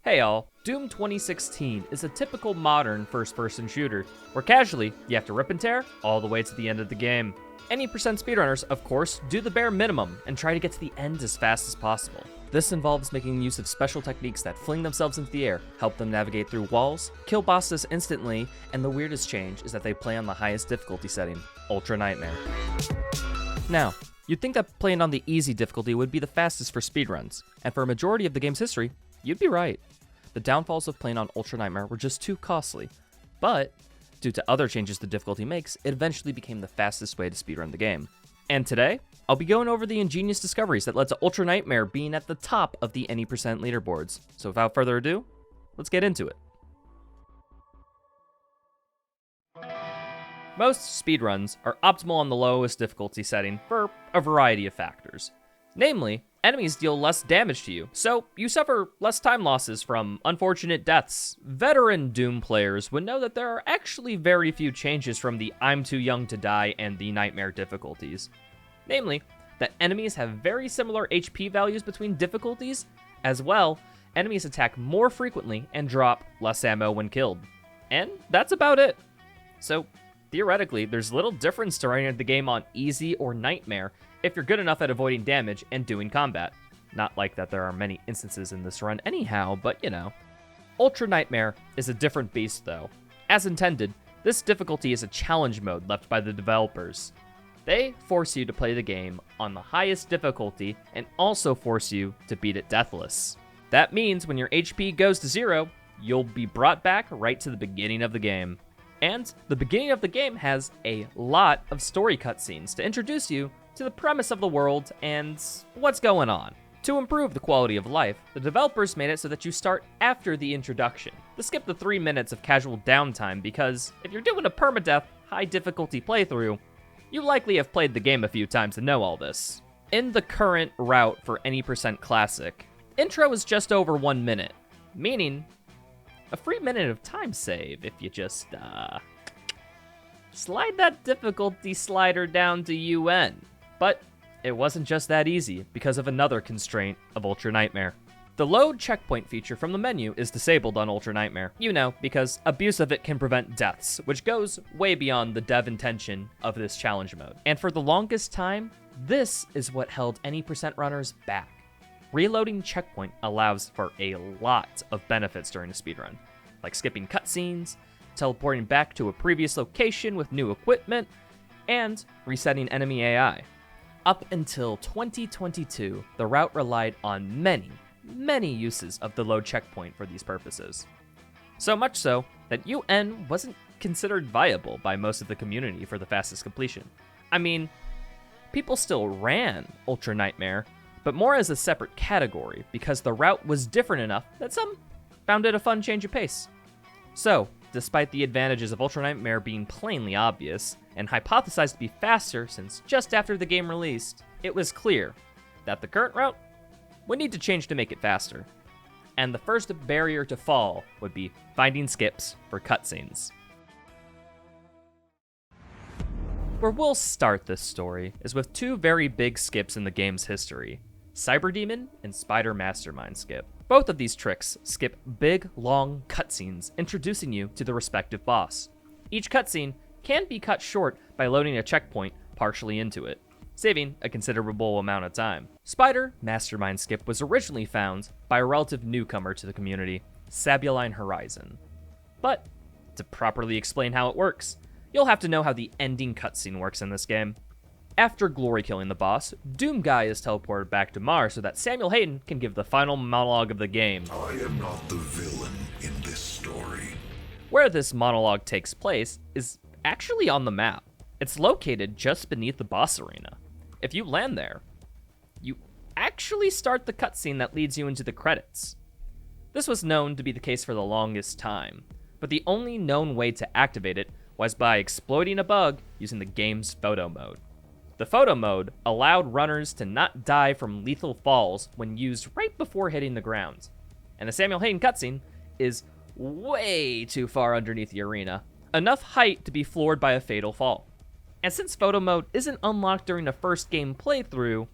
Hey all, Doom 2016 is a typical modern first-person shooter, where casually, you have to rip and tear all the way to the end of the game. Any percent speedrunners, of course, do the bare minimum and try to get to the end as fast as possible. This involves making use of special techniques that fling themselves into the air, help them navigate through walls, kill bosses instantly, and the weirdest change is that they play on the highest difficulty setting, Ultra Nightmare. Now, you'd think that playing on the easy difficulty would be the fastest for speedruns, and for a majority of the game's history, you'd be right. The downfalls of playing on Ultra Nightmare were just too costly, but due to other changes the difficulty makes, it eventually became the fastest way to speedrun the game. And today, I'll be going over the ingenious discoveries that led to Ultra Nightmare being at the top of the any percent leaderboards. So without further ado, let's get into it. Most speedruns are optimal on the lowest difficulty setting for a variety of factors. Namely, enemies deal less damage to you, so you suffer less time losses from unfortunate deaths. Veteran Doom players would know that there are actually very few changes from the I'm too young to die and the nightmare difficulties. Namely, that enemies have very similar HP values between difficulties. As well, enemies attack more frequently and drop less ammo when killed. And that's about it. So, theoretically, there's little difference to running the game on easy or nightmare if you're good enough at avoiding damage and doing combat. Not like that there are many instances in this run anyhow, but you know. Ultra Nightmare is a different beast though. As intended, this difficulty is a challenge mode left by the developers. They force you to play the game on the highest difficulty and also force you to beat it deathless. That means when your HP goes to 0, you'll be brought back right to the beginning of the game. And the beginning of the game has a lot of story cutscenes to introduce you to the premise of the world and what's going on. To improve the quality of life, the developers made it so that you start after the introduction, to skip the 3 minutes of casual downtime, because if you're doing a permadeath, high difficulty playthrough, you likely have played the game a few times and know all this. In the current route for any percent classic, intro is just over 1 minute, meaning a free minute of time save if you just, slide that difficulty slider down to UN. But it wasn't just that easy because of another constraint of Ultra Nightmare. The load checkpoint feature from the menu is disabled on Ultra Nightmare. You know, because abuse of it can prevent deaths, which goes way beyond the dev intention of this challenge mode. And for the longest time, this is what held any percent runners back. Reloading checkpoint allows for a lot of benefits during a speedrun, like skipping cutscenes, teleporting back to a previous location with new equipment, and resetting enemy AI. Up until 2022, the route relied on many uses of the load checkpoint for these purposes. So much so that UN wasn't considered viable by most of the community for the fastest completion. I mean, people still ran Ultra Nightmare, but more as a separate category because the route was different enough that some found it a fun change of pace. So, despite the advantages of Ultra Nightmare being plainly obvious, and hypothesized to be faster since just after the game released, it was clear that the current route would need to change to make it faster. And the first barrier to fall would be finding skips for cutscenes. Where we'll start this story is with two very big skips in the game's history, Cyberdemon and Spider Mastermind skip. Both of these tricks skip big, long cutscenes introducing you to the respective boss. Each cutscene can be cut short by loading a checkpoint partially into it, saving a considerable amount of time. Spider Mastermind skip was originally found by a relative newcomer to the community, Sabuline Horizon. But to properly explain how it works, you'll have to know how the ending cutscene works in this game. After glory killing the boss, Doom Guy is teleported back to Mars so that Samuel Hayden can give the final monologue of the game. I am not the villain in this story. Where this monologue takes place is actually on the map. It's located just beneath the boss arena. If you land there, you actually start the cutscene that leads you into the credits. This was known to be the case for the longest time, but the only known way to activate it was by exploiting a bug using the game's photo mode. The photo mode allowed runners to not die from lethal falls when used right before hitting the ground. And the Samuel Hayden cutscene is way too far underneath the arena, enough height to be floored by a fatal fall. And since photo mode isn't unlocked during a first game playthrough,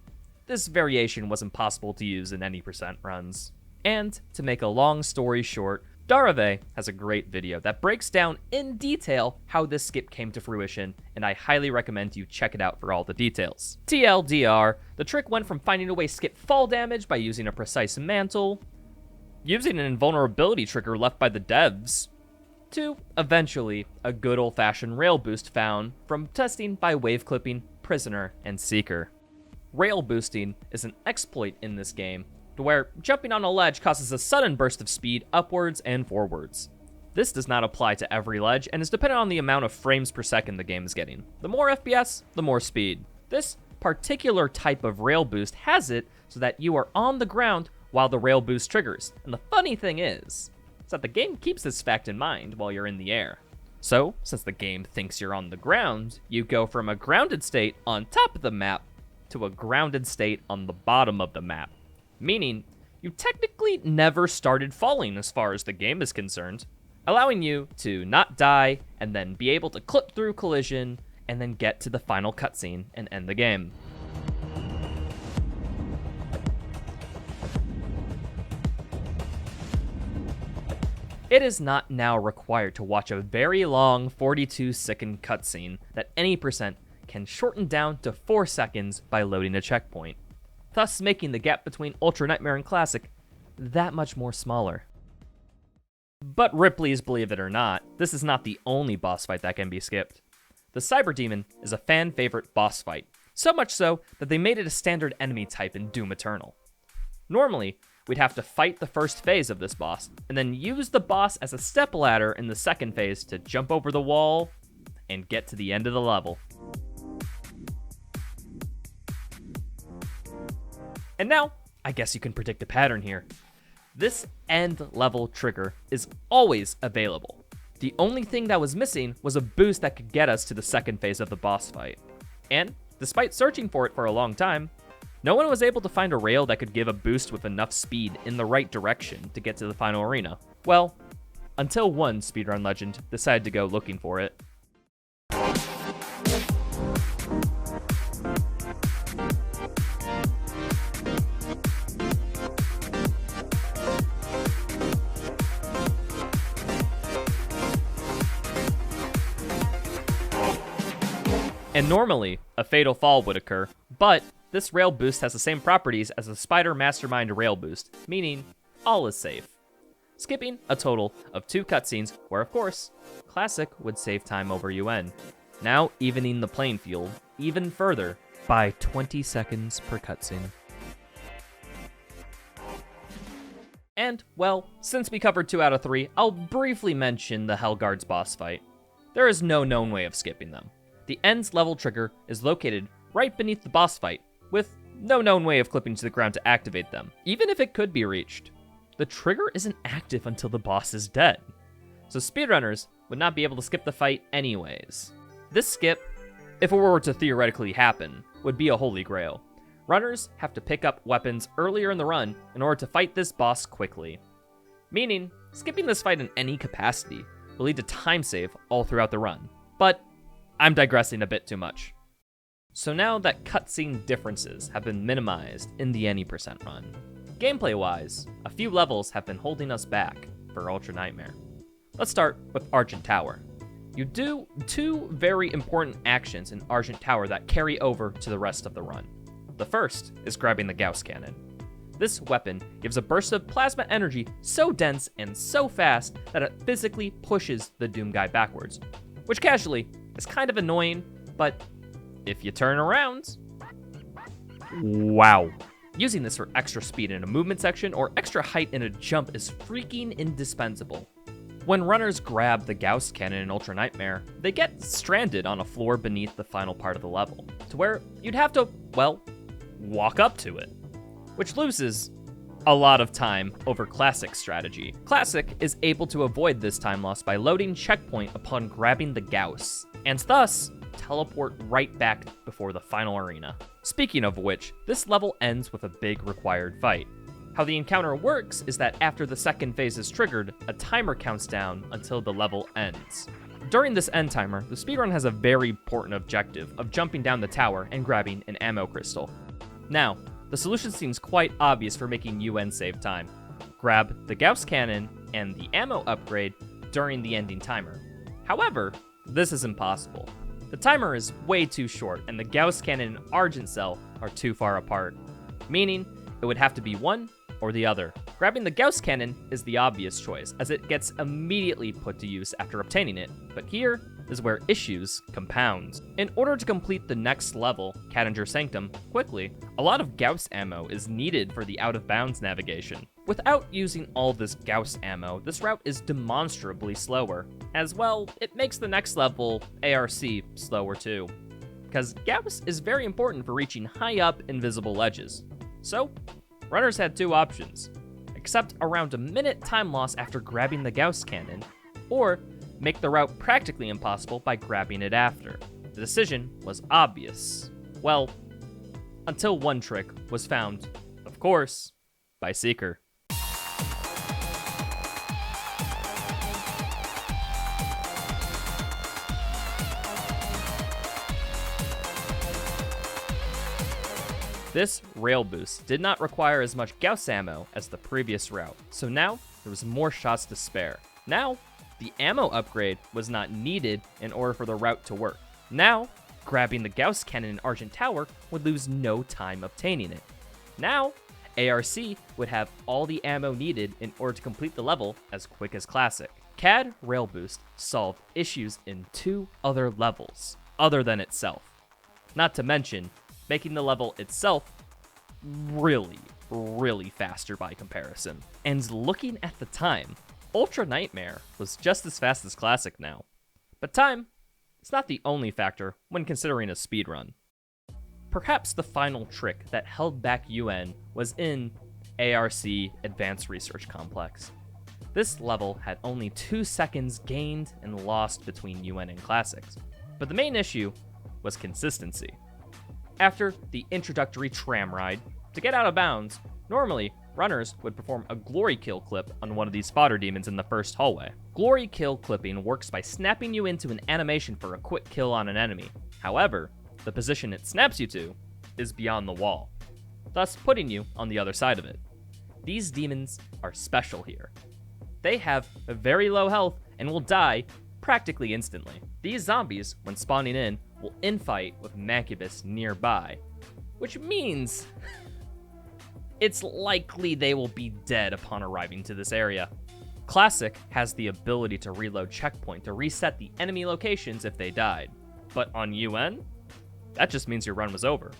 this variation was impossible to use in any percent runs. And to make a long story short, Daravae has a great video that breaks down in detail how this skip came to fruition, and I highly recommend you check it out for all the details. TLDR, the trick went from finding a way to skip fall damage by using a precise mantle, using an invulnerability trigger left by the devs, to eventually a good old-fashioned rail boost found from testing by wave clipping Prisoner and Seeker. Rail boosting is an exploit in this game, to where jumping on a ledge causes a sudden burst of speed upwards and forwards. This does not apply to every ledge and is dependent on the amount of frames per second the game is getting. The more FPS, the more speed. This particular type of rail boost has it so that you are on the ground while the rail boost triggers. And the funny thing is that the game keeps this fact in mind while you're in the air. So, since the game thinks you're on the ground, you go from a grounded state on top of the map to a grounded state on the bottom of the map. Meaning, you technically never started falling as far as the game is concerned, allowing you to not die and then be able to clip through collision and then get to the final cutscene and end the game. It is not now required to watch a very long 42-second cutscene that any percent can shorten down to 4 seconds by loading a checkpoint, thus making the gap between Ultra Nightmare and Classic that much more smaller. But Ripley's believe it or not, this is not the only boss fight that can be skipped. The cyberdemon is a fan favorite boss fight, so much so that they made it a standard enemy type in Doom Eternal. Normally, we'd have to fight the first phase of this boss, and then use the boss as a stepladder in the second phase to jump over the wall and get to the end of the level. And now, I guess you can predict a pattern here. This end level trigger is always available. The only thing that was missing was a boost that could get us to the second phase of the boss fight. And, despite searching for it for a long time, no one was able to find a rail that could give a boost with enough speed in the right direction to get to the final arena. Well, until one speedrun legend decided to go looking for it. And normally, a fatal fall would occur, but this rail boost has the same properties as the Spider Mastermind rail boost, meaning all is safe. Skipping a total of 2 cutscenes, where of course, Classic would save time over UN, now evening the playing field even further by 20 seconds per cutscene. And, well, since we covered 2 out of 3, I'll briefly mention the Hellguard's boss fight. There is no known way of skipping them. The end's level trigger is located right beneath the boss fight, with no known way of clipping to the ground to activate them, even if it could be reached. The trigger isn't active until the boss is dead, so speedrunners would not be able to skip the fight anyways. This skip, if it were to theoretically happen, would be a holy grail. Runners have to pick up weapons earlier in the run in order to fight this boss quickly, meaning skipping this fight in any capacity will lead to time save all throughout the run. But I'm digressing a bit too much. So now that cutscene differences have been minimized in the any percent run, gameplay-wise, a few levels have been holding us back for Ultra Nightmare. Let's start with Argent Tower. You do 2 very important actions in Argent Tower that carry over to the rest of the run. The first is grabbing the Gauss Cannon. This weapon gives a burst of plasma energy so dense and so fast that it physically pushes the Doom guy backwards, which casually is kind of annoying, but if you turn around, wow. Using this for extra speed in a movement section or extra height in a jump is freaking indispensable. When runners grab the Gauss Cannon in Ultra Nightmare, they get stranded on a floor beneath the final part of the level, to where you'd have to, well, walk up to it, which loses a lot of time over Classic's strategy. Classic is able to avoid this time loss by loading checkpoint upon grabbing the Gauss, and thus teleport right back before the final arena. Speaking of which, this level ends with a big required fight. How the encounter works is that after the second phase is triggered, a timer counts down until the level ends. During this end timer, the speedrun has a very important objective of jumping down the tower and grabbing an ammo crystal. Now, the solution seems quite obvious for making UN save time. grab the Gauss Cannon and the ammo upgrade during the ending timer. However, this is impossible. The timer is way too short, and the Gauss Cannon and Argent Cell are too far apart, meaning it would have to be one or the other. Grabbing the Gauss Cannon is the obvious choice, as it gets immediately put to use after obtaining it, but here is where issues compound. In order to complete the next level, Caddinger Sanctum, quickly, a lot of Gauss ammo is needed for the out-of-bounds navigation. Without using all this Gauss ammo, this route is demonstrably slower. As well, it makes the next level, ARC, slower too, because Gauss is very important for reaching high up invisible ledges. So, runners had two options: accept around a minute time loss after grabbing the Gauss Cannon, or make the route practically impossible by grabbing it after. The decision was obvious. Well, until one trick was found, of course, by Seeker. This rail boost did not require as much Gauss ammo as the previous route, so now there was more shots to spare. Now, the ammo upgrade was not needed in order for the route to work. Now, grabbing the Gauss Cannon in Argent Tower would lose no time obtaining it. Now, ARC would have all the ammo needed in order to complete the level as quick as Classic. CAD Rail Boost solved issues in 2 other levels, other than itself. Not to mention, making the level itself really faster by comparison. And looking at the time, Ultra Nightmare was just as fast as Classic now. But time is not the only factor when considering a speedrun. Perhaps the final trick that held back UN was in ARC Advanced Research Complex. This level had only 2 seconds gained and lost between UN and Classics, but the main issue was consistency. After the introductory tram ride, to get out of bounds, normally runners would perform a glory kill clip on one of these fodder demons in the first hallway. Glory kill clipping works by snapping you into an animation for a quick kill on an enemy. However, the position it snaps you to is beyond the wall, thus putting you on the other side of it. These demons are special here. They have a very low health and will die practically instantly. These zombies, when spawning in, will infight with Mancubus nearby, which means it's likely they will be dead upon arriving to this area. Classic has the ability to reload checkpoint to reset the enemy locations if they died, but on UN, that just means your run was over.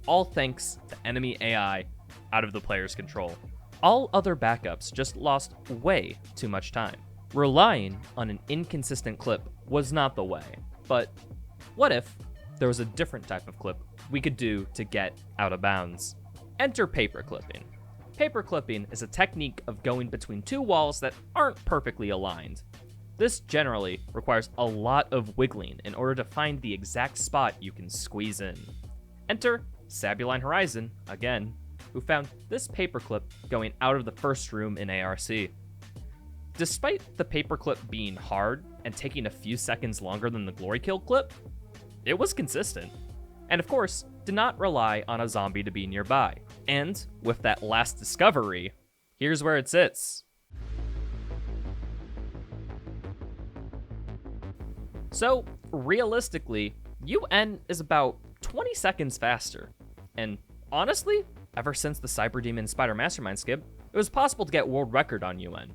All thanks to enemy AI out of the player's control. All other backups just lost way too much time. Relying on an inconsistent clip was not the way, but what if there was a different type of clip we could do to get out of bounds? Enter paper clipping. Paper clipping is a technique of going between 2 walls that aren't perfectly aligned. This generally requires a lot of wiggling in order to find the exact spot you can squeeze in. Enter Sabuline Horizon, again, who found this paperclip going out of the first room in ARC. Despite the paperclip being hard and taking a few seconds longer than the glory kill clip, it was consistent. And of course, did not rely on a zombie to be nearby. And with that last discovery, here's where it sits. So, realistically, UN is about 20 seconds faster. And honestly, ever since the Cyberdemon Spider Mastermind skip, it was possible to get world record on UN.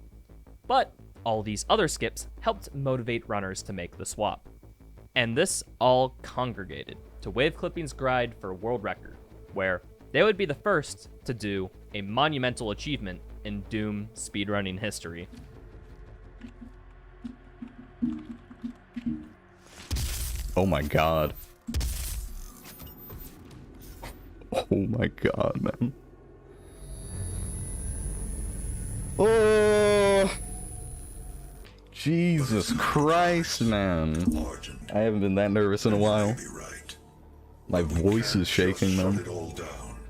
But all these other skips helped motivate runners to make the swap. And this all congregated to Wave Clipping's Gride for world record, where they would be the first to do a monumental achievement in Doom speedrunning history. Oh my god. Oh my god, man. Oh! Jesus Christ, man. I haven't been that nervous in a while. My voice is shaking, man.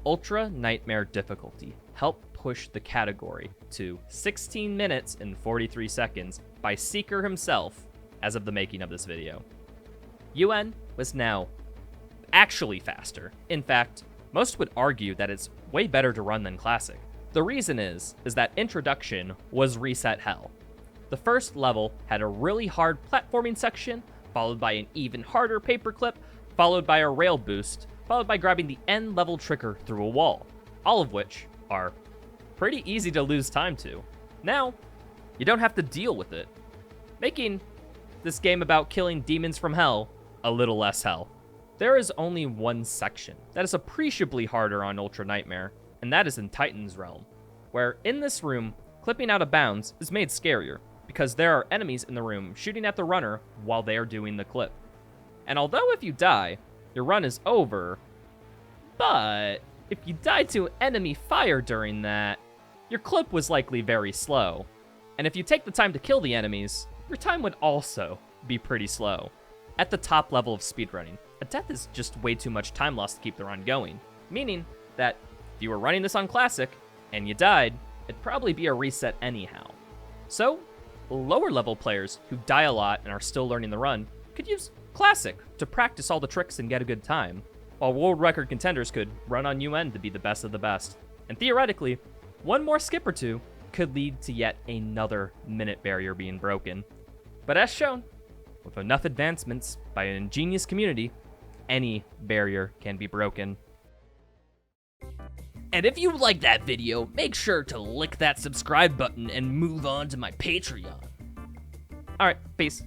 Ultra Nightmare difficulty helped push the category to 16 minutes and 43 seconds by Seeker himself as of the making of this video. UN was now actually faster. In fact, most would argue that it's way better to run than Classic. The reason is that Introduction was Reset Hell. The first level had a really hard platforming section, followed by an even harder paperclip, followed by a rail boost, followed by grabbing the end level trigger through a wall, all of which are pretty easy to lose time to. Now, you don't have to deal with it, making this game about killing demons from hell a little less hell. There is only one section that is appreciably harder on Ultra Nightmare, and that is in Titan's Realm, where in this room, clipping out of bounds is made scarier, because there are enemies in the room shooting at the runner while they are doing the clip. And although if you die, your run is over, but if you die to enemy fire during that, your clip was likely very slow. And if you take the time to kill the enemies, your time would also be pretty slow. At the top level of speedrunning, a death is just way too much time lost to keep the run going, meaning that if you were running this on Classic and you died, it'd probably be a reset anyhow. So, lower level players who die a lot and are still learning the run could use Classic to practice all the tricks and get a good time, while world record contenders could run on UN to be the best of the best. And theoretically, one more skip or two could lead to yet another minute barrier being broken. But as shown, with enough advancements by an ingenious community, any barrier can be broken. And if you liked that video, make sure to lick that subscribe button and move on to my Patreon. Alright, peace.